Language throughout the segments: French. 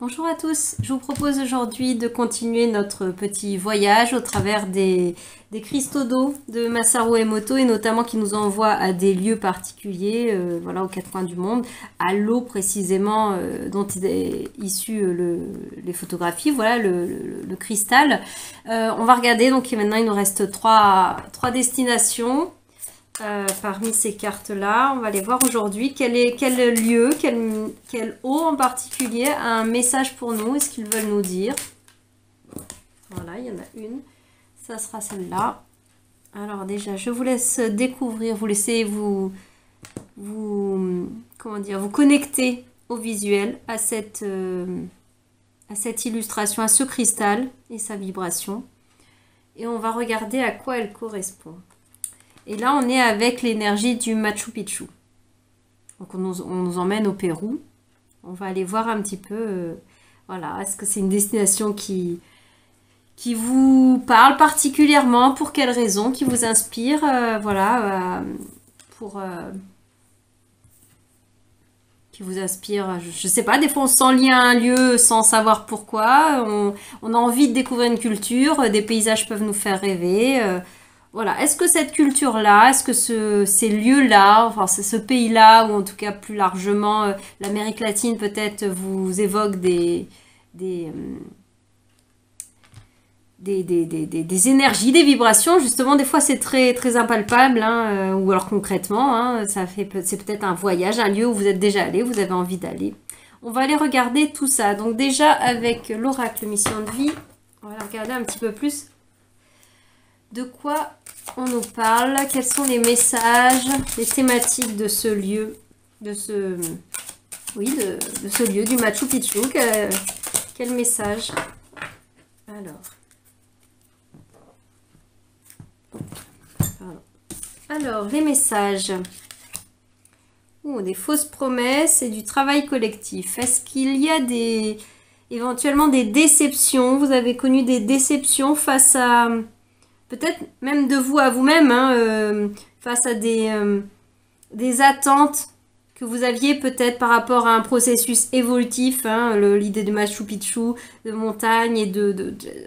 Bonjour à tous, je vous propose aujourd'hui de continuer notre petit voyage au travers des cristaux d'eau de Masaru Emoto et notamment qui nous envoie à des lieux particuliers, voilà, aux quatre coins du monde, à l'eau précisément dont est issu les photographies, voilà le cristal. On va regarder, donc maintenant il nous reste trois destinations. Parmi ces cartes-là, on va aller voir aujourd'hui quel lieu, quelle eau en particulier a un message pour nous. Est-ce qu'ils veulent nous dire? Voilà, il y en a une. Ça sera celle-là. Alors déjà, je vous laisse découvrir, vous laissez vous connecter au visuel, à cette illustration, à ce cristal et sa vibration. Et on va regarder à quoi elle correspond. Et là, on est avec l'énergie du Machu Picchu. Donc, on nous emmène au Pérou. On va aller voir un petit peu, voilà, est-ce que c'est une destination qui vous parle particulièrement, pour quelles raisons, qui vous inspire, voilà, qui vous inspire, je sais pas, des fois on se sent lié à un lieu sans savoir pourquoi, on a envie de découvrir une culture, des paysages peuvent nous faire rêver, voilà, est-ce que cette culture-là, est-ce que ces lieux-là, enfin ce pays-là, ou en tout cas plus largement l'Amérique latine peut-être vous évoque des énergies, des vibrations, justement, des fois c'est très impalpable, hein, ou alors concrètement, hein, c'est peut-être un voyage, un lieu où vous êtes déjà allé, vous avez envie d'aller. On va aller regarder tout ça. Donc déjà avec l'oracle mission de vie, on va regarder un petit peu plus de quoi on nous parle, quels sont les messages, les thématiques de ce lieu, de ce lieu du Machu Picchu. Quel message? Alors, les messages. Des fausses promesses et du travail collectif. Est-ce qu'il y a éventuellement des déceptions? Vous avez connu des déceptions face à... peut-être même de vous à vous-même, hein, face à des attentes que vous aviez peut-être par rapport à un processus évolutif, hein, l'idée de Machu Picchu, de montagne et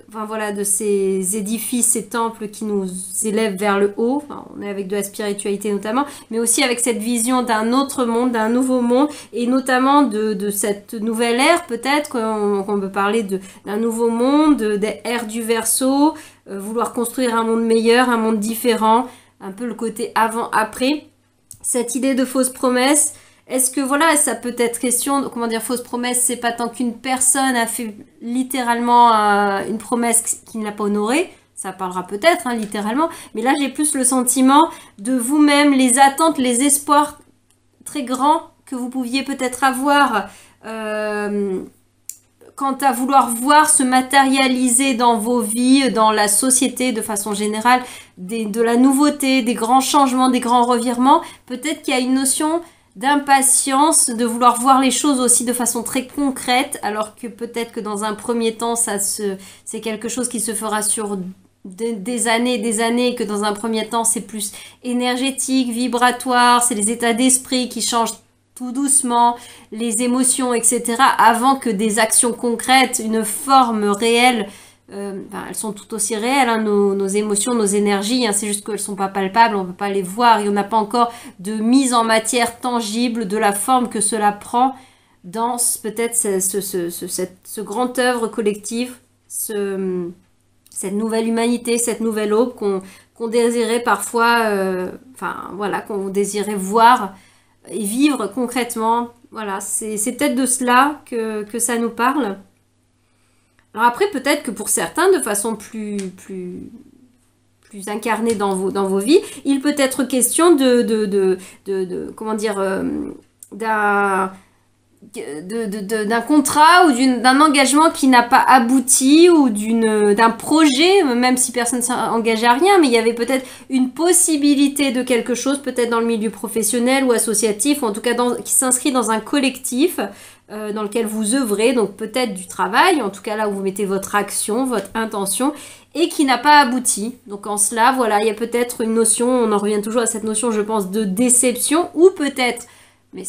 enfin, voilà, de ces édifices, ces temples qui nous élèvent vers le haut. Enfin, on est avec de la spiritualité notamment, mais aussi avec cette vision d'un autre monde, d'un nouveau monde, et notamment de cette nouvelle ère peut-être, qu'on peut parler d'un nouveau monde, des ères du Verseau, vouloir construire un monde meilleur, un monde différent, un peu le côté avant-après. Cette idée de fausse promesse, est-ce que voilà, ça peut être question, comment dire, fausse promesse, c'est pas tant qu'une personne a fait littéralement une promesse qu'il n'a pas honorée, ça parlera peut-être, hein, littéralement, mais là j'ai plus le sentiment de vous-même, les attentes, les espoirs très grands que vous pouviez peut-être avoir quant à vouloir voir se matérialiser dans vos vies, dans la société de façon générale, de la nouveauté, des grands changements, des grands revirements, peut-être qu'il y a une notion d'impatience, de vouloir voir les choses aussi de façon très concrète, alors que peut-être que dans un premier temps, c'est quelque chose qui se fera sur des années, que dans un premier temps, c'est plus énergétique, vibratoire, c'est les états d'esprit qui changent tout doucement, les émotions, etc., avant que des actions concrètes, une forme réelle, elles sont tout aussi réelles, hein, nos émotions, nos énergies, hein, c'est juste qu'elles ne sont pas palpables, on ne peut pas les voir, et on n'a pas encore de mise en matière tangible de la forme que cela prend dans peut-être ce grand œuvre collective, cette nouvelle humanité, cette nouvelle aube qu'on désirait parfois, qu'on désirait voir et vivre concrètement. Voilà, c'est peut-être de cela que ça nous parle. Alors après, peut-être que pour certains, de façon plus incarnée dans vos vies, il peut être question comment dire, d'un contrat ou d'un engagement qui n'a pas abouti, ou d'un projet, même si personne ne s'est engagé à rien, mais il y avait peut-être une possibilité de quelque chose, peut-être dans le milieu professionnel ou associatif, ou en tout cas qui s'inscrit dans un collectif dans lequel vous œuvrez, donc peut-être du travail, en tout cas là où vous mettez votre action, votre intention, et qui n'a pas abouti. Donc en cela, voilà, il y a peut-être une notion, on en revient toujours à cette notion, je pense, de déception, ou peut-être Mais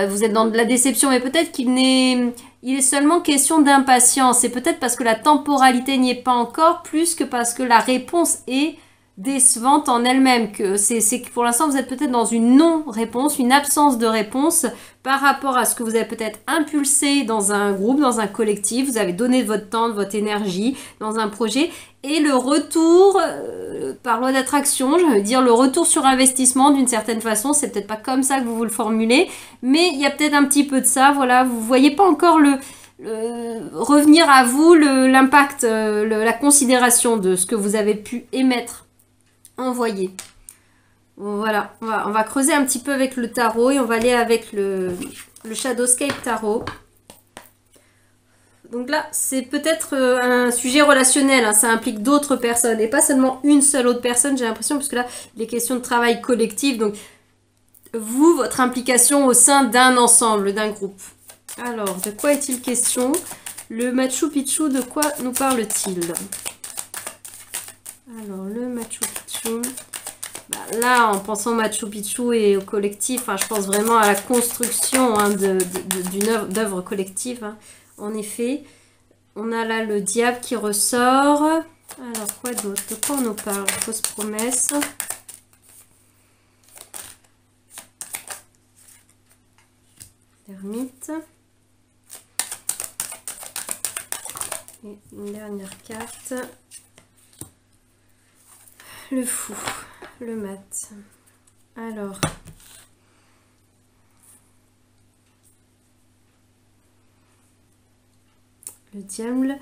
vous êtes dans de la déception, mais peut-être il est seulement question d'impatience. Et peut-être parce que la temporalité n'y est pas encore, plus que parce que la réponse est décevante en elle-même. C'est que pour l'instant, vous êtes peut-être dans une non-réponse, une absence de réponse par rapport à ce que vous avez peut-être impulsé dans un groupe, dans un collectif. Vous avez donné de votre temps, de votre énergie dans un projet. Et le retour, par loi d'attraction, je veux dire le retour sur investissement d'une certaine façon, c'est peut-être pas comme ça que vous le formulez, mais il y a peut-être un petit peu de ça, voilà, vous voyez pas encore revenir à vous l'impact, la considération de ce que vous avez pu émettre, envoyer. Voilà, on va creuser un petit peu avec le tarot et on va aller avec le Shadowscape Tarot. Donc là, c'est peut-être un sujet relationnel, hein, ça implique d'autres personnes et pas seulement une seule autre personne, j'ai l'impression, parce que là, il est question de travail collectif, donc vous, votre implication au sein d'un ensemble, d'un groupe. Alors, de quoi est-il question? Le Machu Picchu, de quoi nous parle-t-il? Alors, le Machu Picchu... Bah, là, en pensant au Machu Picchu et au collectif, hein, je pense vraiment à la construction hein, d'une œuvre collective. Hein. En effet, on a là le diable qui ressort. Alors, quoi d'autre? De quoi on nous parle? Fausse promesse. L'ermite. Et une dernière carte. Le fou. Le mat. Alors... Le diable.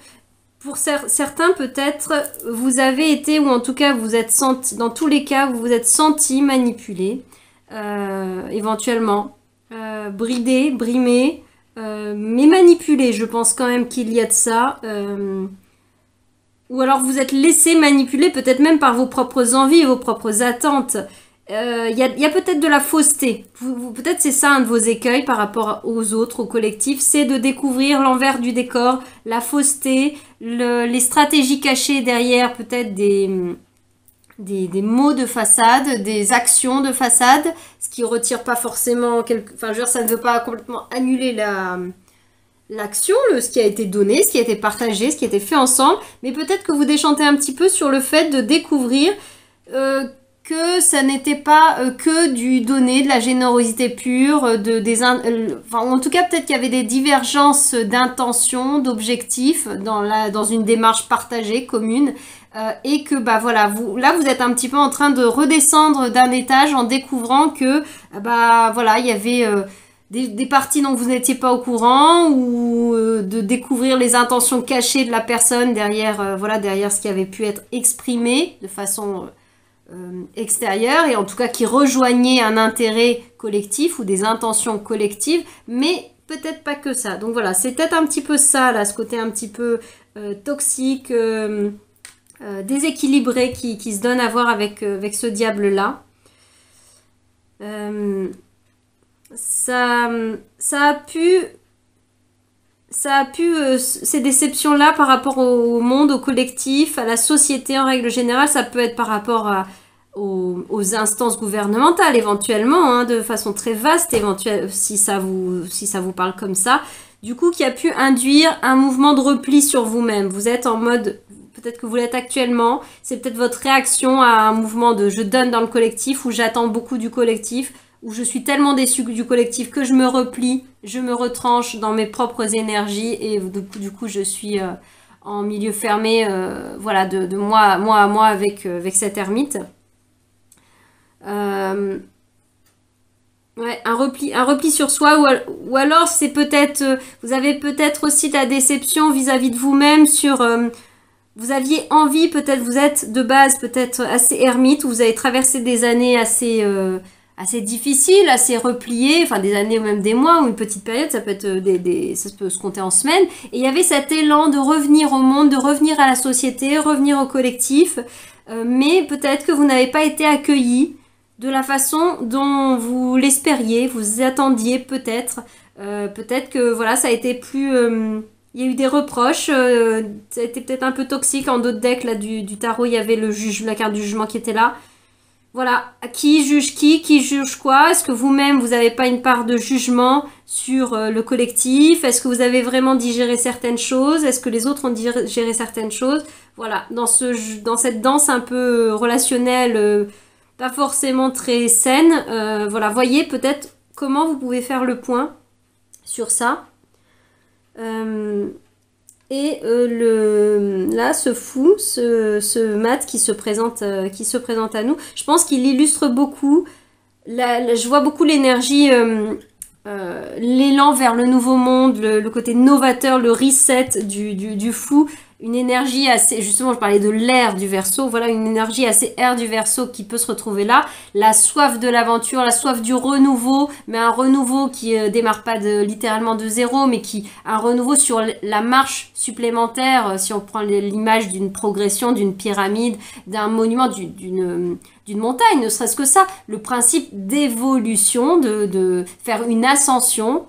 Pour certains, peut-être, vous avez été, ou en tout cas, vous êtes senti, dans tous les cas, vous vous êtes senti manipulé, éventuellement, bridé, brimé, mais manipulé. Je pense quand même qu'il y a de ça. Ou alors vous êtes laissé manipuler, peut-être même par vos propres envies et vos propres attentes. Il y a peut-être de la fausseté. Peut-être c'est ça un de vos écueils par rapport aux autres, au collectif, c'est de découvrir l'envers du décor, la fausseté, les stratégies cachées derrière peut-être des mots de façade, des actions de façade, ce qui retire pas forcément enfin, je veux dire, ça ne veut pas complètement annuler l'action, ce qui a été donné, ce qui a été partagé, ce qui a été fait ensemble, mais peut-être que vous déchantez un petit peu sur le fait de découvrir que ça n'était pas que du donner, de la générosité pure, enfin, en tout cas peut-être qu'il y avait des divergences d'intention, d'objectifs dans une démarche partagée, commune, et que bah voilà, vous êtes un petit peu en train de redescendre d'un étage en découvrant que bah voilà, il y avait des parties dont vous n'étiez pas au courant, ou de découvrir les intentions cachées de la personne derrière voilà, derrière ce qui avait pu être exprimé de façon extérieure, et en tout cas qui rejoignait un intérêt collectif ou des intentions collectives, mais peut-être pas que ça. Donc voilà, c'est peut-être un petit peu ça, là, ce côté un petit peu toxique, déséquilibré qui se donne à voir avec ce diable-là. Ça a pu ces déceptions-là par rapport au monde, au collectif, à la société en règle générale, ça peut être par rapport aux instances gouvernementales éventuellement, hein, de façon très vaste, si ça vous parle comme ça. Du coup, qui a pu induire un mouvement de repli sur vous-même. Vous êtes en mode, peut-être que vous l'êtes actuellement, c'est peut-être votre réaction à un mouvement de je donne dans le collectif, ou j'attends beaucoup du collectif, où je suis tellement déçue du collectif que je me replie, je me retranche dans mes propres énergies, et du coup je suis en milieu fermé, voilà, de moi à moi avec cette ermite. Ouais, un repli sur soi, ou alors c'est peut-être, vous avez peut-être aussi de la déception vis-à-vis de vous-même sur... vous aviez envie, peut-être vous êtes de base peut-être assez ermite, ou vous avez traversé des années assez difficiles, assez repliées, enfin des années ou même des mois, ou une petite période, ça peut être ça peut se compter en semaines, et il y avait cet élan de revenir au monde, de revenir à la société, revenir au collectif, mais peut-être que vous n'avez pas été accueillis de la façon dont vous l'espériez, vous attendiez peut-être, peut-être que voilà, ça a été plus... il y a eu des reproches, ça a été peut-être un peu toxique. En d'autres decks là, du tarot, il y avait la carte du jugement qui était là. Voilà, qui juge qui juge quoi? Est-ce que vous-même, vous n'avez pas une part de jugement sur le collectif? Est-ce que vous avez vraiment digéré certaines choses? Est-ce que les autres ont digéré certaines choses? Voilà, dans cette danse un peu relationnelle, pas forcément très saine, voilà, voyez peut-être comment vous pouvez faire le point sur ça. Là, ce fou, ce mat qui se présente à nous, je pense qu'il illustre beaucoup. Je vois beaucoup l'énergie, l'élan vers le nouveau monde, le côté novateur, le reset du fou. Une énergie assez, justement, je parlais de l'air du Verseau, voilà, une énergie assez air du Verseau qui peut se retrouver là. La soif de l'aventure, la soif du renouveau, mais un renouveau qui démarre pas littéralement de zéro, mais un renouveau sur la marche supplémentaire, si on prend l'image d'une progression, d'une pyramide, d'un monument, d'une montagne, ne serait-ce que ça, le principe d'évolution, de faire une ascension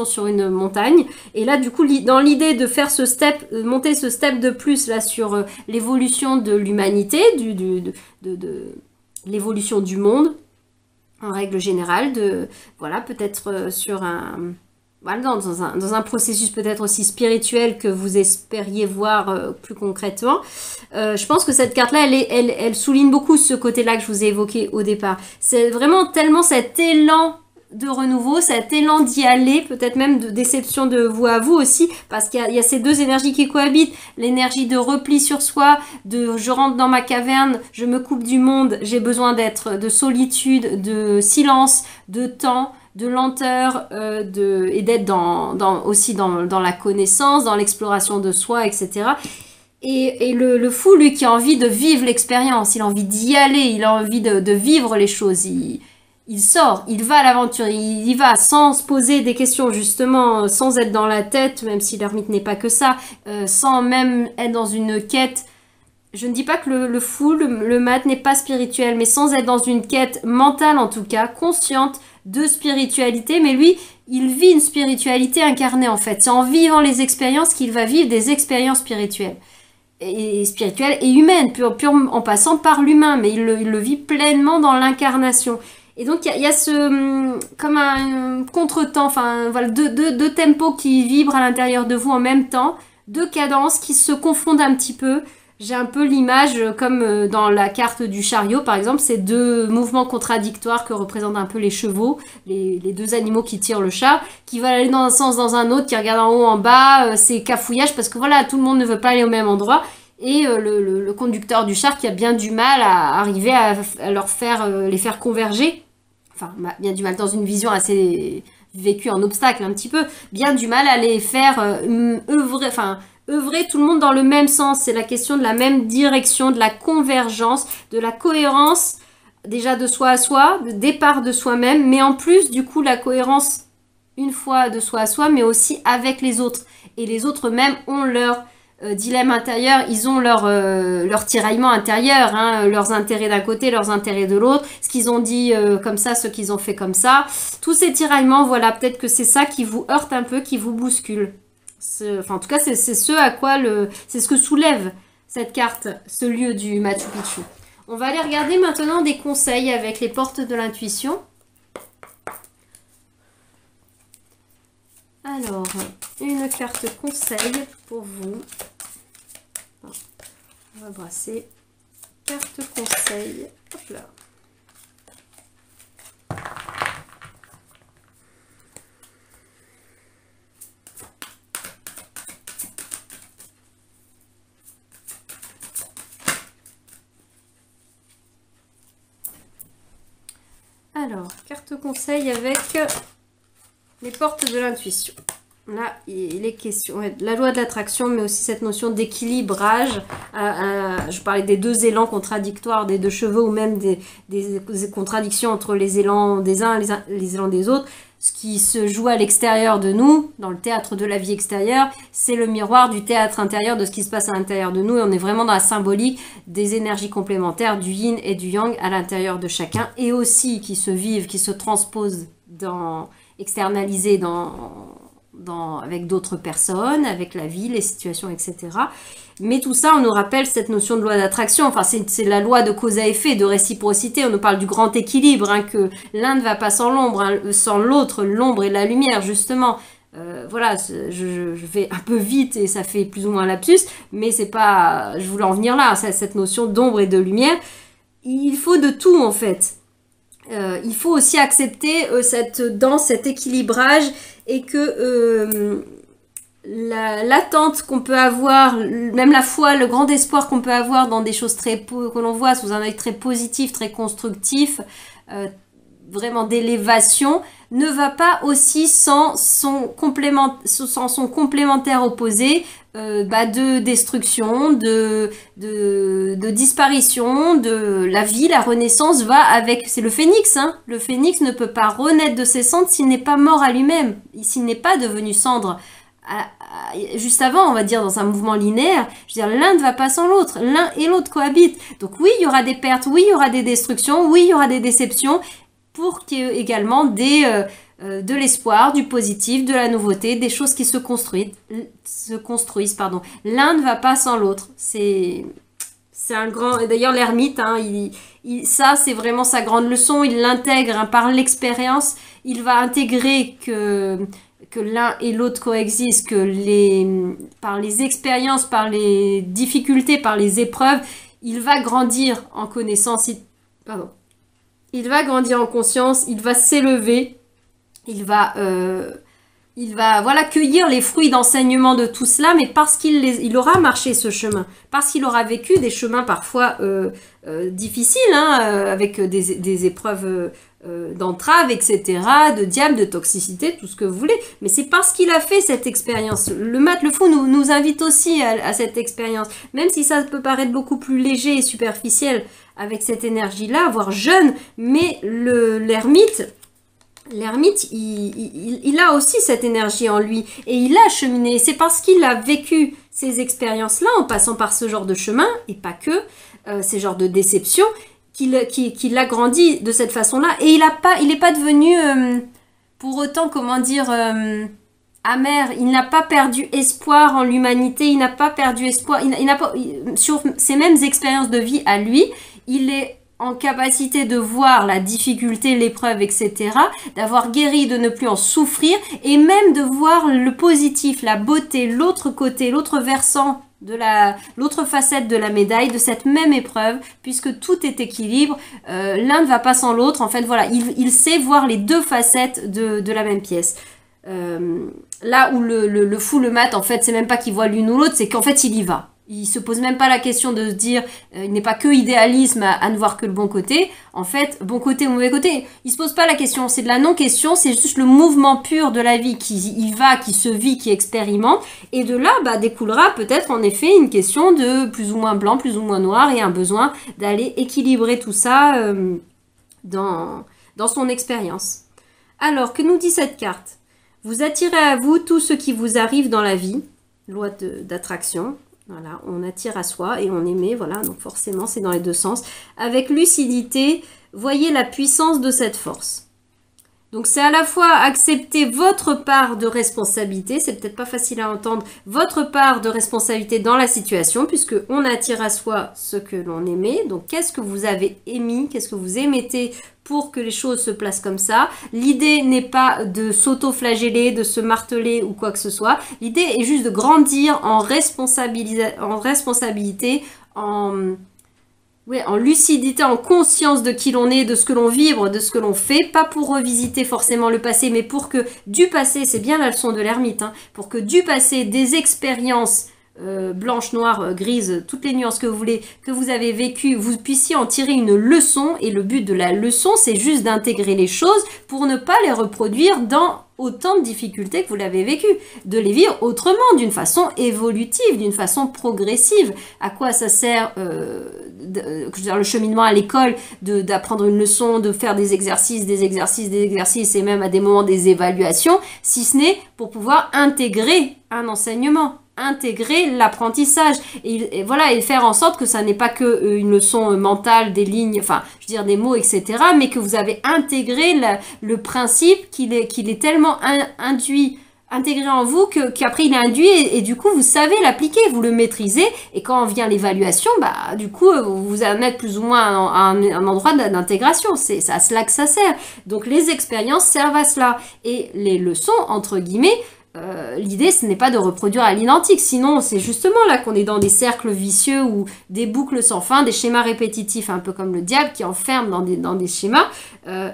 sur une montagne. Et là, du coup, dans l'idée de faire ce step, monter ce step de plus là sur l'évolution de l'humanité, de l'évolution du monde, en règle générale, voilà, peut-être sur voilà, dans un processus peut-être aussi spirituel que vous espériez voir plus concrètement. Je pense que cette carte-là, elle souligne beaucoup ce côté-là que je vous ai évoqué au départ. C'est vraiment tellement cet élan de renouveau, cet élan d'y aller, peut-être même de déception de vous à vous aussi, parce qu'il y a ces deux énergies qui cohabitent, l'énergie de repli sur soi, de je rentre dans ma caverne, je me coupe du monde, j'ai besoin de solitude, de silence, de temps, de lenteur, et d'être aussi dans la connaissance, dans l'exploration de soi, etc. Et le fou, lui, qui a envie de vivre l'expérience, il a envie d'y aller, il a envie de vivre les choses, il sort, il va à l'aventure, il y va sans se poser des questions, justement, sans être dans la tête, même si l'ermite n'est pas que ça, sans même être dans une quête. Je ne dis pas que le fou, le mat n'est pas spirituel, mais sans être dans une quête mentale, en tout cas, consciente de spiritualité, mais lui, il vit une spiritualité incarnée, en fait. C'est en vivant les expériences qu'il va vivre des expériences spirituelles. Et spirituelles et humaines, en passant par l'humain, mais il le vit pleinement dans l'incarnation. Et donc, il y a comme un contretemps, enfin, voilà, deux tempos qui vibrent à l'intérieur de vous en même temps, deux cadences qui se confondent un petit peu. J'ai un peu l'image comme dans la carte du chariot, par exemple, ces deux mouvements contradictoires que représentent un peu les chevaux, les deux animaux qui tirent le char, qui veulent aller dans un sens, dans un autre, qui regardent en haut, en bas, c'est cafouillage parce que voilà, tout le monde ne veut pas aller au même endroit. Et le conducteur du char qui a bien du mal à arriver à les faire converger. Enfin, bien du mal dans une vision assez vécue en obstacle un petit peu. Bien du mal à les faire œuvrer tout le monde dans le même sens. C'est la question de la même direction, de la convergence, de la cohérence, déjà de soi à soi, de départ de soi-même, mais en plus, du coup, la cohérence une fois de soi à soi, mais aussi avec les autres. Et les autres même ont leur dilemme intérieur, ils ont leur tiraillement intérieur, hein, leurs intérêts d'un côté, leurs intérêts de l'autre, ce qu'ils ont dit comme ça, ce qu'ils ont fait comme ça. Tous ces tiraillements, voilà, peut-être que c'est ça qui vous heurte un peu, qui vous bouscule. Enfin, en tout cas, c'est ce à quoi c'est ce que soulève cette carte, ce lieu du Machu Picchu. On va aller regarder maintenant des conseils avec les portes de l'intuition. Alors, une carte conseil pour vous. On va brasser. Carte conseil. Hop là. Alors, carte conseil avec les portes de l'intuition. Là, il est question de la loi de l'attraction, mais aussi cette notion d'équilibrage. Je parlais des deux élans contradictoires des deux chevaux, ou même des contradictions entre les élans des uns et les élans des autres. Ce qui se joue à l'extérieur de nous, dans le théâtre de la vie extérieure, c'est le miroir du théâtre intérieur, de ce qui se passe à l'intérieur de nous. Et on est vraiment dans la symbolique des énergies complémentaires, du yin et du yang à l'intérieur de chacun, et aussi qui se vivent, qui se transposent externalisées avec d'autres personnes, avec la vie, les situations, etc. Mais tout ça, on nous rappelle cette notion de loi d'attraction. Enfin, c'est la loi de cause à effet, de réciprocité. On nous parle du grand équilibre, hein, que l'un ne va pas sans l'ombre, hein, sans l'autre, l'ombre et la lumière, justement. Voilà, je vais un peu vite et ça fait plus ou moins lapsus, mais c'est pas, je voulais en venir là, cette notion d'ombre et de lumière. Il faut de tout, en fait. Il faut aussi accepter dans cet équilibrage et que l'attente qu'on peut avoir, même la foi, le grand espoir qu'on peut avoir dans des choses que l'on voit sous un œil très positif, très constructif, vraiment d'élévation, ne va pas aussi sans son complémentaire opposé de destruction, de disparition, de la vie, la renaissance va avec, c'est le phénix, hein. Le phénix ne peut pas renaître de ses cendres s'il n'est pas mort à lui-même, s'il n'est pas devenu cendre. Juste avant, on va dire dans un mouvement linéaire, je veux dire, l'un ne va pas sans l'autre, l'un et l'autre cohabitent. Donc oui, il y aura des pertes, oui, il y aura des destructions, oui, il y aura des déceptions, pour qu'il y ait également de l'espoir, du positif, de la nouveauté, des choses qui se construisent. L'un ne va pas sans l'autre. C'est un grand... D'ailleurs, l'ermite, hein, ça, c'est vraiment sa grande leçon. Il l'intègre, hein, par l'expérience. Il va intégrer que l'un et l'autre coexistent, par les expériences, par les difficultés, par les épreuves, il va grandir en connaissance. Il va grandir en conscience, il va s'élever, il va voilà, cueillir les fruits d'enseignement de tout cela, mais parce il aura marché ce chemin, parce qu'il aura vécu des chemins parfois difficiles, hein, avec des épreuves d'entrave, etc., de diable, de toxicité, tout ce que vous voulez. Mais c'est parce qu'il a fait cette expérience. Le mat, le fou nous invite aussi à cette expérience, même si ça peut paraître beaucoup plus léger et superficiel avec cette énergie-là, voire jeune, mais l'ermite, il a aussi cette énergie en lui et il a cheminé. C'est parce qu'il a vécu ces expériences-là en passant par ce genre de chemin, et pas que, ces genres de déceptions, qu'il a grandi de cette façon-là. Et il n'est pas devenu, pour autant, comment dire, amer. Il n'a pas perdu espoir en l'humanité, il n'a pas perdu espoir, sur ses mêmes expériences de vie à lui, il est en capacité de voir la difficulté, l'épreuve, etc., d'avoir guéri, de ne plus en souffrir, et même de voir le positif, la beauté, l'autre côté, l'autre versant, l'autre facette de la médaille, de cette même épreuve, puisque tout est équilibre, l'un ne va pas sans l'autre, en fait, voilà, il sait voir les deux facettes de la même pièce. Là où le fou, le mat, en fait, c'est même pas qu'il voit l'une ou l'autre, c'est qu'en fait, il y va. Il se pose même pas la question de se dire, il n'est pas que idéalisme à ne voir que le bon côté. En fait, bon côté ou mauvais côté, il se pose pas la question. C'est de la non-question, c'est juste le mouvement pur de la vie qui y va, qui se vit, qui expérimente. Et de là, découlera peut-être en effet une question de plus ou moins blanc, plus ou moins noir, et un besoin d'aller équilibrer tout ça dans son expérience. Alors, que nous dit cette carte? Vous attirez à vous tout ce qui vous arrive dans la vie, loi d'attraction. Voilà, on attire à soi et on émet, voilà, donc forcément c'est dans les deux sens. Avec lucidité, voyez la puissance de cette force. Donc c'est à la fois accepter votre part de responsabilité, c'est peut-être pas facile à entendre, votre part de responsabilité dans la situation, puisque on attire à soi ce que l'on émet. Donc qu'est-ce que vous avez émis, qu'est-ce que vous émettez pour que les choses se placent comme ça. L'idée n'est pas de s'auto-flageller, de se marteler ou quoi que ce soit. L'idée est juste de grandir en responsabilité, en lucidité, en conscience de qui l'on est, de ce que l'on vibre, de ce que l'on fait, pas pour revisiter forcément le passé, mais pour que du passé, c'est bien la leçon de l'ermite, hein, pour que du passé, des expériences blanches, noires, grises, toutes les nuances que vous voulez, que vous avez vécues, vous puissiez en tirer une leçon, et le but de la leçon, c'est juste d'intégrer les choses pour ne pas les reproduire dans autant de difficultés que vous l'avez vécu, de les vivre autrement, d'une façon évolutive, d'une façon progressive. À quoi ça sert le cheminement à l'école, d'apprendre une leçon, de faire des exercices, et même à des moments des évaluations, si ce n'est pour pouvoir intégrer un enseignement, intégrer l'apprentissage et voilà, et faire en sorte que ça n'est pas que une leçon mentale, des lignes, enfin je veux dire des mots, etc., mais que vous avez intégré le principe qu'il est tellement induit intégré en vous qu'après il est induit et du coup vous savez l'appliquer, vous le maîtrisez et quand vient l'évaluation, bah du coup vous allez mettre plus ou moins un endroit d'intégration, c'est à cela que ça sert. Donc les expériences servent à cela et les leçons entre guillemets, l'idée ce n'est pas de reproduire à l'identique, sinon c'est justement là qu'on est dans des cercles vicieux ou des boucles sans fin, des schémas répétitifs un peu comme le diable qui enferme dans des schémas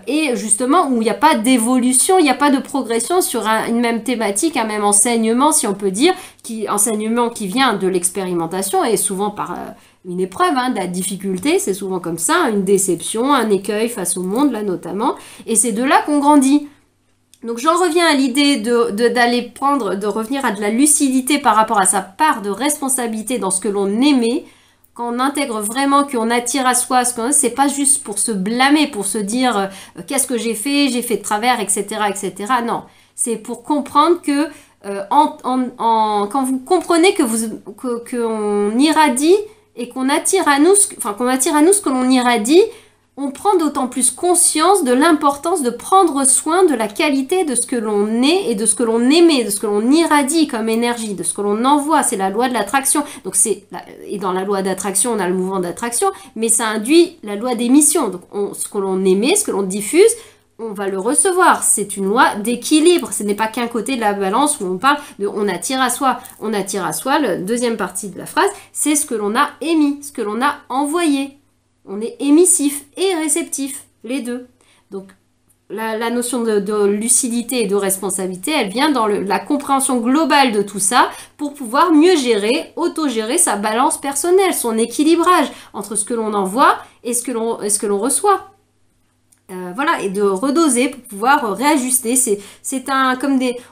et justement où il n'y a pas d'évolution, il n'y a pas de progression sur une même thématique, un même enseignement si on peut dire, enseignement qui vient de l'expérimentation et souvent par une épreuve, de la difficulté, c'est souvent comme ça, une déception, un écueil face au monde là notamment, et c'est de là qu'on grandit. Donc j'en reviens à l'idée de revenir à de la lucidité par rapport à sa part de responsabilité dans ce que l'on aimait. Quand on intègre vraiment qu'on attire à soi ce qu'on c'est pas juste pour se blâmer, pour se dire qu'est-ce que j'ai fait de travers, etc., etc. Non, c'est pour comprendre que quand vous comprenez qu'on irradie et qu'on attire à nous, ce que l'on irradie, on prend d'autant plus conscience de l'importance de prendre soin de la qualité de ce que l'on est et de ce que l'on émet, de ce que l'on irradie comme énergie, de ce que l'on envoie. C'est la loi de l'attraction. Donc et dans la loi d'attraction, on a le mouvement d'attraction, mais ça induit la loi d'émission. Donc ce que l'on émet, ce que l'on diffuse, on va le recevoir. C'est une loi d'équilibre. Ce n'est pas qu'un côté de la balance où on parle de on attire à soi. On attire à soi, la deuxième partie de la phrase, c'est ce que l'on a émis, ce que l'on a envoyé. On est émissif et réceptif, les deux. Donc, la notion de lucidité et de responsabilité, elle vient dans la compréhension globale de tout ça pour pouvoir mieux gérer, autogérer sa balance personnelle, son équilibrage entre ce que l'on envoie et ce que l'on reçoit. Voilà, et de redoser pour pouvoir réajuster.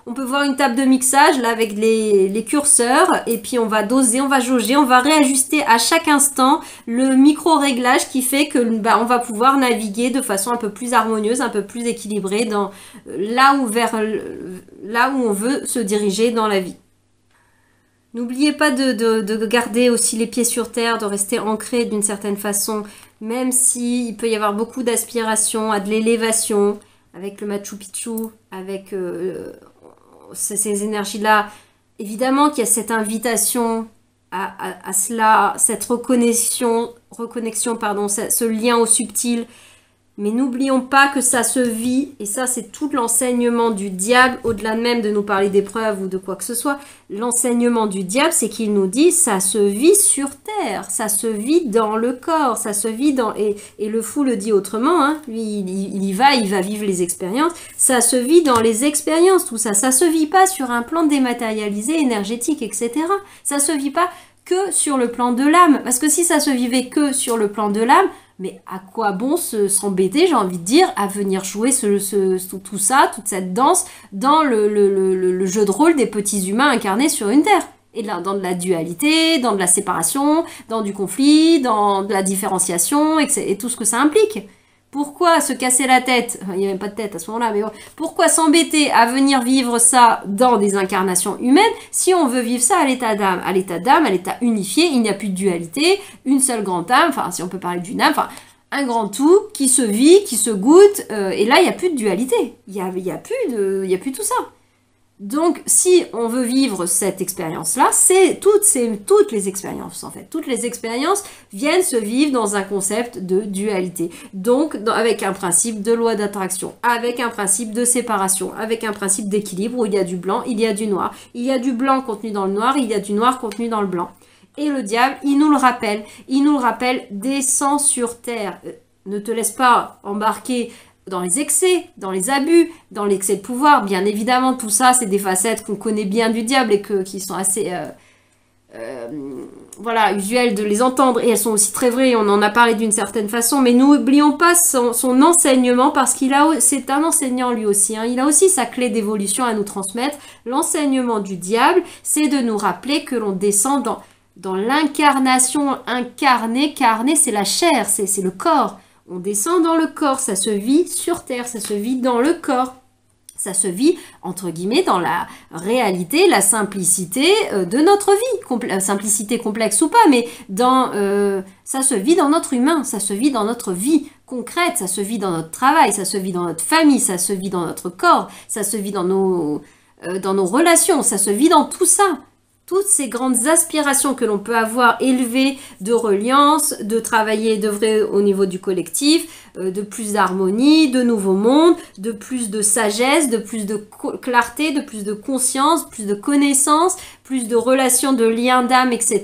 On peut voir une table de mixage là avec les curseurs et puis on va doser, on va jauger, on va réajuster à chaque instant le micro-réglage qui fait que on va pouvoir naviguer de façon un peu plus harmonieuse, un peu plus équilibrée dans là où on veut se diriger dans la vie. N'oubliez pas de garder aussi les pieds sur terre, de rester ancré d'une certaine façon, même s'il peut y avoir beaucoup d'aspiration à de l'élévation, avec le Machu Picchu, avec ces énergies-là. Évidemment qu'il y a cette invitation à cela, cette reconnexion, ce lien au subtil. Mais n'oublions pas que ça se vit, et ça c'est tout l'enseignement du diable, au-delà même de nous parler d'épreuves ou de quoi que ce soit. L'enseignement du diable, c'est qu'il nous dit ça se vit sur terre, ça se vit dans le corps, ça se vit dans... Et le fou le dit autrement, lui il va vivre les expériences, ça se vit dans les expériences, tout ça. Ça se vit pas sur un plan dématérialisé, énergétique, etc. Ça se vit pas que sur le plan de l'âme, parce que si ça se vivait que sur le plan de l'âme, mais à quoi bon s'embêter, j'ai envie de dire, à venir jouer tout ça, toute cette danse dans le jeu de rôle des petits humains incarnés sur une terre. Et là, dans de la dualité, dans de la séparation, dans du conflit, dans de la différenciation, et tout ce que ça implique. Pourquoi se casser la tête, il n'y avait pas de tête à ce moment-là, mais bon, pourquoi s'embêter à venir vivre ça dans des incarnations humaines si on veut vivre ça à l'état d'âme, à l'état unifié, il n'y a plus de dualité, une seule grande âme, enfin si on peut parler d'une âme, enfin un grand tout qui se vit, qui se goûte, et là il n'y a plus de dualité, il y a plus tout ça. Donc, si on veut vivre cette expérience-là, c'est toutes les expériences, en fait. Toutes les expériences viennent se vivre dans un concept de dualité. Donc, avec un principe de loi d'attraction, avec un principe de séparation, avec un principe d'équilibre où il y a du blanc, il y a du noir. Il y a du blanc contenu dans le noir, il y a du noir contenu dans le blanc. Et le diable, il nous le rappelle, descend sur terre. Ne te laisse pas embarquer dans les excès, dans les abus, dans l'excès de pouvoir. Bien évidemment, tout ça, c'est des facettes qu'on connaît bien du diable et qui sont assez usuelles de les entendre. Et elles sont aussi très vraies, on en a parlé d'une certaine façon. Mais n'oublions pas son enseignement parce c'est un enseignant lui aussi. Il a aussi sa clé d'évolution à nous transmettre. L'enseignement du diable, c'est de nous rappeler que l'on descend dans l'incarnation incarnée. Carnée, c'est la chair, c'est le corps. On descend dans le corps, ça se vit sur terre, ça se vit dans le corps. Ça se vit, entre guillemets, dans la réalité, la simplicité de notre vie. Simplicité complexe ou pas, mais ça se vit dans notre humain, ça se vit dans notre vie concrète, ça se vit dans notre travail, ça se vit dans notre famille, ça se vit dans notre corps, ça se vit dans dans nos relations, ça se vit dans tout ça. Toutes ces grandes aspirations que l'on peut avoir élevées de reliance, de travailler, d'œuvrer au niveau du collectif, de plus d'harmonie, de nouveaux mondes, de plus de sagesse, de plus de clarté, de plus de conscience, plus de connaissances, plus de relations, de liens d'âme, etc.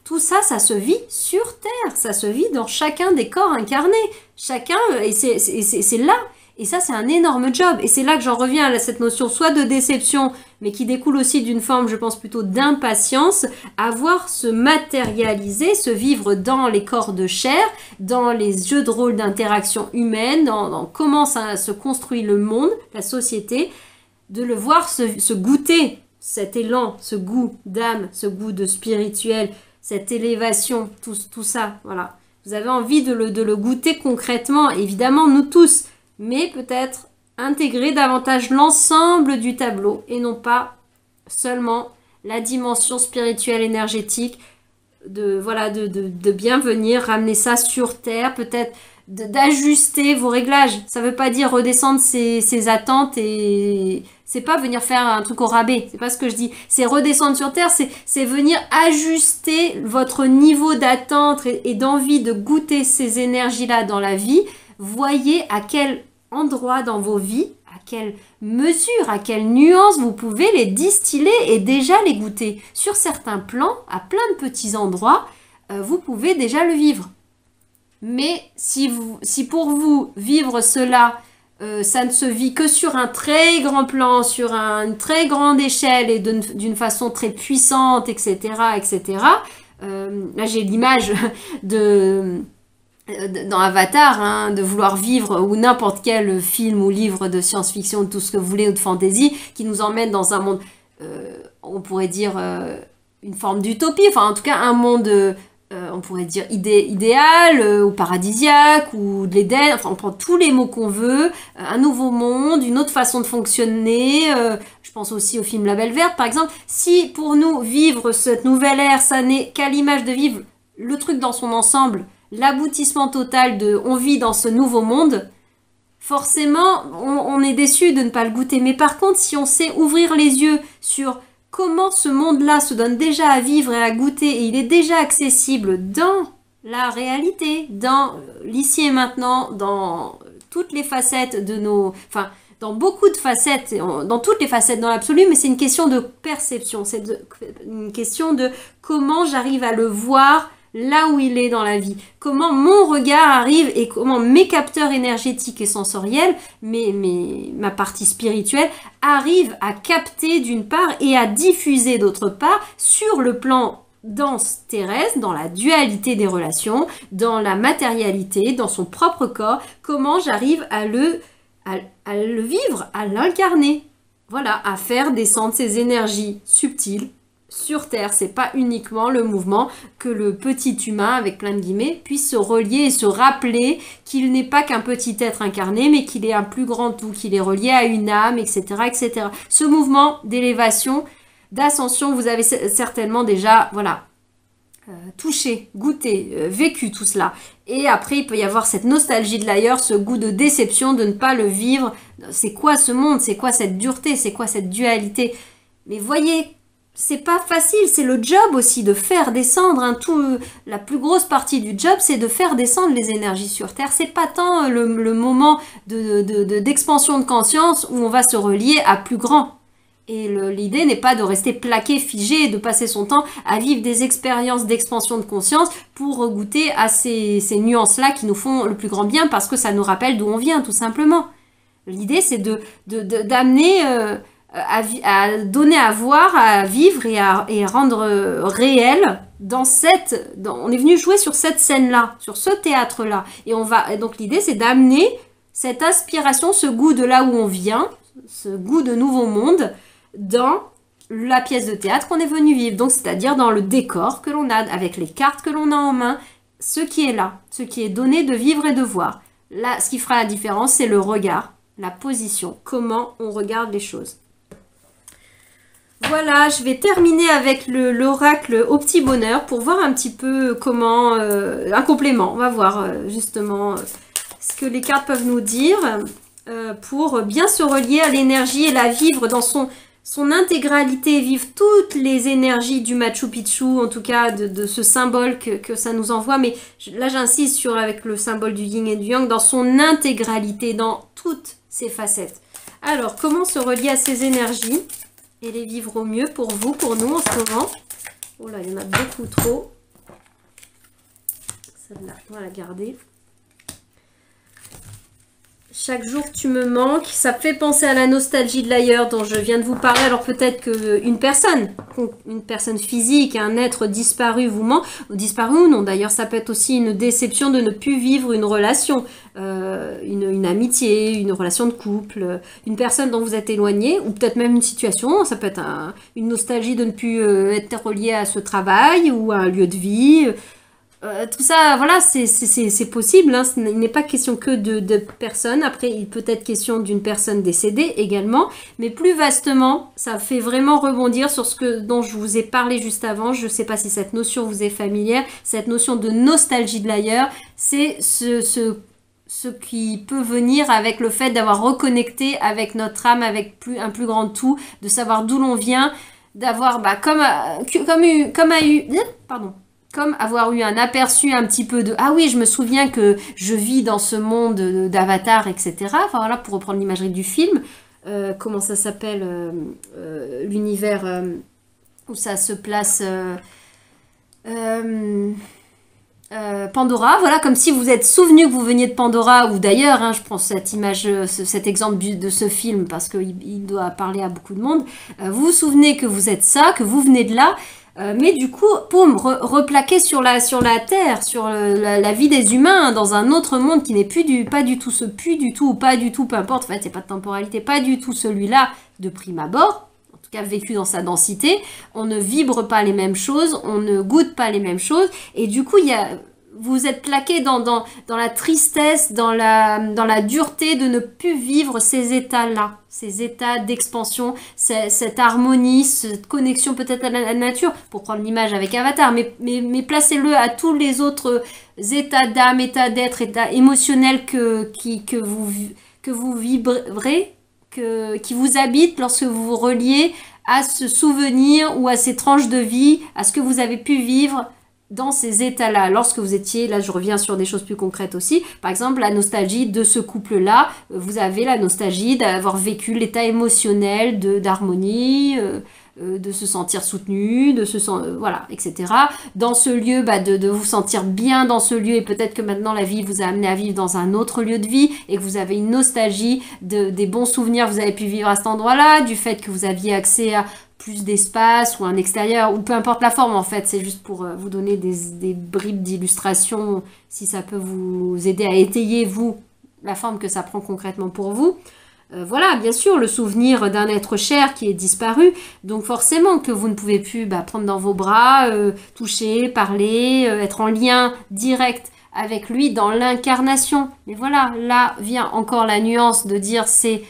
Tout ça, ça se vit sur Terre, ça se vit dans chacun des corps incarnés. Chacun, et c'est là. Et ça, c'est un énorme job. Et c'est là que j'en reviens à cette notion soit de déception, mais qui découle aussi d'une forme, je pense, plutôt d'impatience, à voir se matérialiser, se vivre dans les corps de chair, dans les jeux de rôle d'interaction humaine, dans comment ça se construit le monde, la société, de le voir se goûter, cet élan, ce goût d'âme, ce goût de spirituel, cette élévation, tout ça, voilà. Vous avez envie de le goûter concrètement, évidemment, nous tous, mais peut-être intégrer davantage l'ensemble du tableau et non pas seulement la dimension spirituelle énergétique de bien venir ramener ça sur Terre, peut-être d'ajuster vos réglages. Ça veut pas dire redescendre ses attentes et c'est pas venir faire un truc au rabais, c'est pas ce que je dis. C'est redescendre sur Terre, c'est venir ajuster votre niveau d'attente et d'envie de goûter ces énergies-là dans la vie. Voyez à quel endroit dans vos vies, à quelle mesure, à quelle nuance vous pouvez les distiller et déjà les goûter. Sur certains plans, à plein de petits endroits, vous pouvez déjà le vivre. Mais si pour vous, vivre cela, ça ne se vit que sur un très grand plan, sur une très grande échelle et d'une façon très puissante, etc., etc. Là, j'ai l'image dans Avatar, hein, de vouloir vivre, ou n'importe quel film ou livre de science-fiction, tout ce que vous voulez, ou de fantasy, qui nous emmène dans un monde, on pourrait dire, une forme d'utopie, enfin en tout cas un monde, on pourrait dire idéal, ou paradisiaque, ou de l'Éden, enfin on prend tous les mots qu'on veut, un nouveau monde, une autre façon de fonctionner, je pense aussi au film La Belle Verte par exemple. Si pour nous, vivre cette nouvelle ère, ça n'est qu'à l'image de vivre le truc dans son ensemble, l'aboutissement total de on vit dans ce nouveau monde, forcément on est déçu de ne pas le goûter. Mais par contre, si on sait ouvrir les yeux sur comment ce monde-là se donne déjà à vivre et à goûter, et il est déjà accessible dans la réalité, dans l'ici et maintenant, dans toutes les facettes de nos... Enfin, dans beaucoup de facettes, dans toutes les facettes dans l'absolu, mais c'est une question de perception, c'est une question de comment j'arrive à le voir là où il est dans la vie, comment mon regard arrive et comment mes capteurs énergétiques et sensoriels, ma partie spirituelle, arrivent à capter d'une part et à diffuser d'autre part sur le plan dense terrestre, dans la dualité des relations, dans la matérialité, dans son propre corps, comment j'arrive à le vivre, à l'incarner. Voilà, à faire descendre ces énergies subtiles sur Terre. C'est pas uniquement le mouvement, que le petit humain, avec plein de guillemets, puisse se relier et se rappeler qu'il n'est pas qu'un petit être incarné, mais qu'il est un plus grand tout, qu'il est relié à une âme, etc., etc. Ce mouvement d'élévation, d'ascension, vous avez certainement déjà, voilà, touché, goûté, vécu tout cela. Et après, il peut y avoir cette nostalgie de l'ailleurs, ce goût de déception de ne pas le vivre. C'est quoi ce monde? C'est quoi cette dureté? C'est quoi cette dualité? Mais voyez, c'est pas facile, c'est le job aussi de faire descendre, hein, la plus grosse partie du job, c'est de faire descendre les énergies sur Terre. C'est pas tant le moment d'expansion de conscience où on va se relier à plus grand. Et l'idée n'est pas de rester plaqué, figé, de passer son temps à vivre des expériences d'expansion de conscience pour goûter à ces nuances-là qui nous font le plus grand bien parce que ça nous rappelle d'où on vient, tout simplement. L'idée, c'est d'amener... à donner à voir, à vivre et à rendre réel on est venu jouer sur cette scène-là, sur ce théâtre-là. Et donc l'idée, c'est d'amener cette inspiration, ce goût de là où on vient, ce goût de nouveau monde, dans la pièce de théâtre qu'on est venu vivre. Donc, c'est-à-dire dans le décor que l'on a, avec les cartes que l'on a en main, ce qui est là, ce qui est donné de vivre et de voir. Là, ce qui fera la différence, c'est le regard, la position, comment on regarde les choses. Voilà, je vais terminer avec l'oracle au petit bonheur pour voir un petit peu comment, un complément, on va voir justement ce que les cartes peuvent nous dire pour bien se relier à l'énergie et la vivre dans son son intégralité, vivre toutes les énergies du Machu Picchu, en tout cas de ce symbole que ça nous envoie. Mais là, j'insiste sur avec le symbole du yin et du yang, dans son intégralité, dans toutes ses facettes. Alors, comment se relier à ces énergies et les vivre au mieux pour vous, pour nous en ce moment? Oh là, il y en a beaucoup trop. Celle-là, on va la garder. Chaque jour tu me manques, ça fait penser à la nostalgie de l'ailleurs dont je viens de vous parler. Alors peut-être qu'une personne physique, un être disparu vous manque, ou disparu ou non. D'ailleurs ça peut être aussi une déception de ne plus vivre une relation, une amitié, une relation de couple, une personne dont vous êtes éloigné, ou peut-être même une situation. Ça peut être une nostalgie de ne plus être relié à ce travail ou à un lieu de vie. Tout ça, voilà, c'est possible. Hein. Il n'est pas question que de personnes. Après, il peut être question d'une personne décédée également. Mais plus vastement, ça fait vraiment rebondir sur dont je vous ai parlé juste avant. Je ne sais pas si cette notion vous est familière. Cette notion de nostalgie de l'ailleurs, c'est ce qui peut venir avec le fait d'avoir reconnecté avec notre âme, avec un plus grand tout, de savoir d'où l'on vient, d'avoir, comme avoir eu un aperçu un petit peu de « Ah oui, je me souviens que je vis dans ce monde d'Avatar, etc. » Enfin voilà, pour reprendre l'imagerie du film. Comment ça s'appelle l'univers où ça se place Pandora, voilà, comme si vous êtes souvenu que vous veniez de Pandora, ou d'ailleurs, hein, je prends cette image, cet exemple de ce film, parce qu'il doit parler à beaucoup de monde. Vous vous souvenez que vous êtes ça, que vous venez de là, mais du coup, poum, replaquer sur la terre, sur la vie des humains, dans un autre monde qui n'est pas du tout, ou pas du tout, peu importe, en fait, c'est pas de temporalité, pas du tout celui-là de prime abord, en tout cas vécu dans sa densité, on ne vibre pas les mêmes choses, on ne goûte pas les mêmes choses, et du coup, vous êtes plaqué dans la tristesse, dans la dureté de ne plus vivre ces états-là, ces états d'expansion, cette harmonie, cette connexion peut-être à la nature, pour prendre l'image avec Avatar, mais placez-le à tous les autres états d'âme, états d'être, états émotionnels que vous vibrez, qui vous habitent lorsque vous vous reliez à ce souvenir ou à ces tranches de vie, à ce que vous avez pu vivre dans ces états-là, lorsque vous étiez, là je reviens sur des choses plus concrètes aussi, par exemple la nostalgie de ce couple-là, vous avez la nostalgie d'avoir vécu l'état émotionnel d'harmonie, de se sentir soutenu, voilà, etc. Dans ce lieu, de vous sentir bien dans ce lieu, et peut-être que maintenant la vie vous a amené à vivre dans un autre lieu de vie, et que vous avez une nostalgie des bons souvenirs que vous avez pu vivre à cet endroit-là, du fait que vous aviez accès à plus d'espace ou un extérieur, ou peu importe la forme en fait, c'est juste pour vous donner des bribes d'illustration, si ça peut vous aider à étayer vous, la forme que ça prend concrètement pour vous. Voilà, bien sûr, le souvenir d'un être cher qui est disparu, donc forcément que vous ne pouvez plus prendre dans vos bras, toucher, parler, être en lien direct avec lui dans l'incarnation. Mais voilà, là vient encore la nuance de dire c'est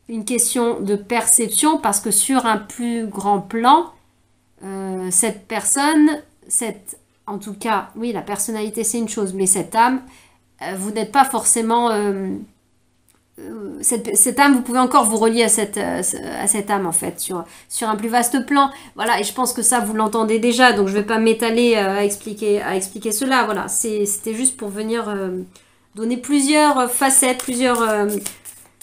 une question de perception, parce que sur un plus grand plan, cette personne, en tout cas, oui, la personnalité c'est une chose, mais cette âme, vous n'êtes pas forcément... cette âme, vous pouvez encore vous relier à cette âme en fait, sur un plus vaste plan. Voilà, et je pense que ça, vous l'entendez déjà, donc je ne vais pas m'étaler à expliquer cela. Voilà, c'était juste pour venir donner plusieurs facettes, plusieurs...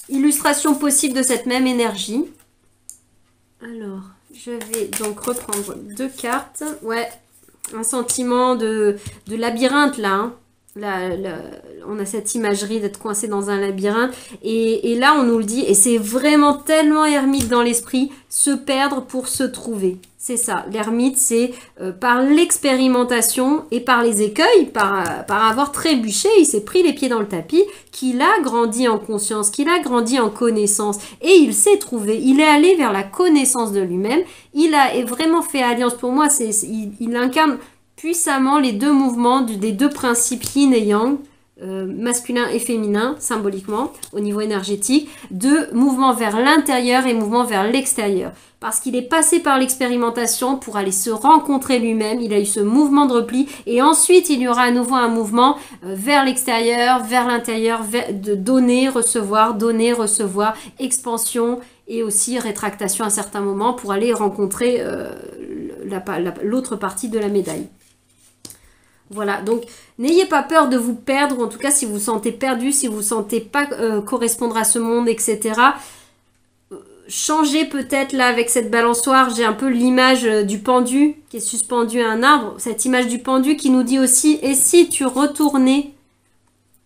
illustration possible de cette même énergie. Alors, je vais donc reprendre 2 cartes. Ouais, un sentiment de labyrinthe là. Hein. On a cette imagerie d'être coincé dans un labyrinthe. Et là, on nous le dit, et c'est vraiment tellement ermite dans l'esprit, se perdre pour se trouver. C'est ça, l'ermite, c'est par l'expérimentation et par les écueils, par avoir trébuché, il s'est pris les pieds dans le tapis, qu'il a grandi en conscience, qu'il a grandi en connaissance, et il s'est trouvé, il est allé vers la connaissance de lui-même, il a vraiment fait alliance. Pour moi, il incarne puissamment les deux mouvements des deux principes yin et yang, masculin et féminin, symboliquement, au niveau énergétique, de mouvement vers l'intérieur et mouvement vers l'extérieur. Parce qu'il est passé par l'expérimentation pour aller se rencontrer lui-même, il a eu ce mouvement de repli, et ensuite il y aura à nouveau un mouvement vers l'extérieur, vers l'intérieur, de donner, recevoir, expansion, et aussi rétractation à certains moments pour aller rencontrer l'autre partie de la médaille. Voilà, donc n'ayez pas peur de vous perdre, en tout cas si vous vous sentez perdu, si vous ne vous sentez pas correspondre à ce monde, etc. Changez peut-être là avec cette balançoire, j'ai un peu l'image du pendu qui est suspendu à un arbre, cette image du pendu qui nous dit aussi, et si tu retournais,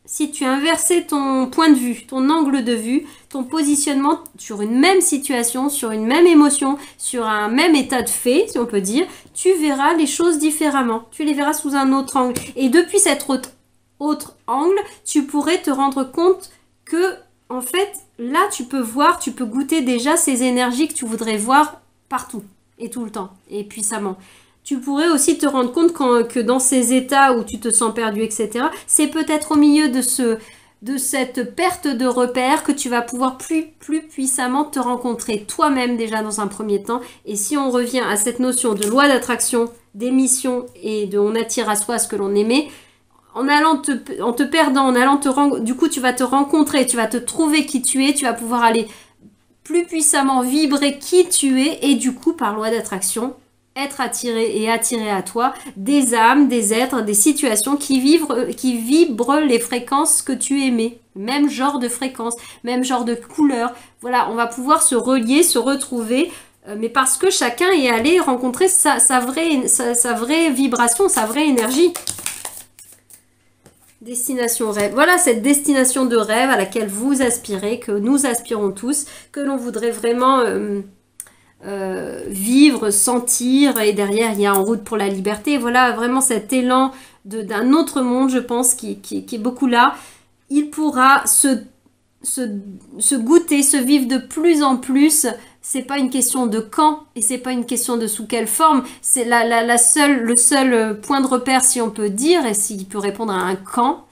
si tu inversais ton point de vue, ton angle de vue, ton positionnement sur une même situation, sur une même émotion, sur un même état de fait, si on peut dire, tu verras les choses différemment. Tu les verras sous un autre angle. Et depuis cet autre angle, tu pourrais te rendre compte que, en fait, là, tu peux voir, tu peux goûter déjà ces énergies que tu voudrais voir partout et tout le temps et puissamment. Tu pourrais aussi te rendre compte que dans ces états où tu te sens perdu, etc., c'est peut-être au milieu de cette perte de repères que tu vas pouvoir plus puissamment te rencontrer toi-même déjà dans un premier temps. Et si on revient à cette notion de loi d'attraction, d'émission et de on attire à soi ce que l'on aimait, en te perdant, du coup tu vas te rencontrer, tu vas te trouver qui tu es, tu vas pouvoir aller plus puissamment vibrer qui tu es et du coup par loi d'attraction, être attiré et attirer à toi des âmes, des êtres, des situations qui vibrent les fréquences que tu aimais. Même genre de fréquence, même genre de couleur. Voilà, on va pouvoir se relier, se retrouver, mais parce que chacun est allé rencontrer sa vraie vibration, sa vraie énergie. Destination rêve. Voilà cette destination de rêve à laquelle vous aspirez, que nous aspirons tous, que l'on voudrait vraiment... vivre, sentir, et derrière il y a En route pour la liberté. Voilà vraiment cet élan d'un autre monde, je pense, qui est beaucoup là. Il pourra se goûter, se vivre de plus en plus. C'est pas une question de quand et c'est pas une question de sous quelle forme. C'est le seul point de repère, si on peut dire, et s'il peut répondre à un quand,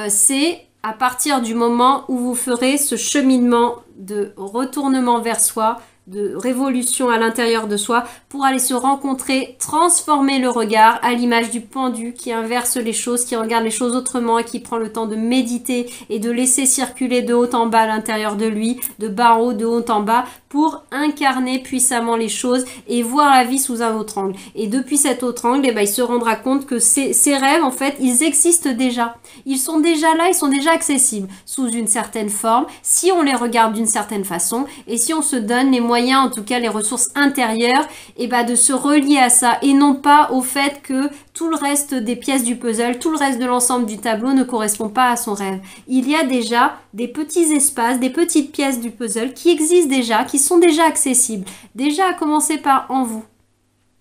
c'est à partir du moment où vous ferez ce cheminement de retournement vers soi, de révolution à l'intérieur de soi pour aller se rencontrer, transformer le regard à l'image du pendu qui inverse les choses, qui regarde les choses autrement et qui prend le temps de méditer et de laisser circuler de haut en bas à l'intérieur de lui, de bas en haut, de haut en bas pour incarner puissamment les choses et voir la vie sous un autre angle. Et depuis cet autre angle, il se rendra compte que ces rêves, en fait, ils existent déjà. Ils sont déjà là, ils sont déjà accessibles sous une certaine forme, si on les regarde d'une certaine façon et si on se donne les moyens, en tout cas les ressources intérieures, et de se relier à ça et non pas au fait que tout le reste des pièces du puzzle, tout le reste de l'ensemble du tableau ne correspond pas à son rêve. Il y a déjà des petits espaces, des petites pièces du puzzle qui existent déjà, qui sont déjà accessibles. Déjà à commencer par en vous,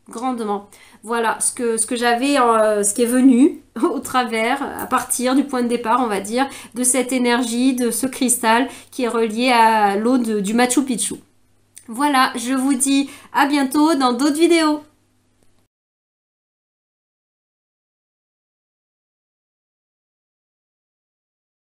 grandement. Voilà ce que j'avais, ce qui est venu au travers, à partir du point de départ, on va dire, de cette énergie, de ce cristal qui est relié à l'eau du Machu Picchu. Voilà, je vous dis à bientôt dans d'autres vidéos.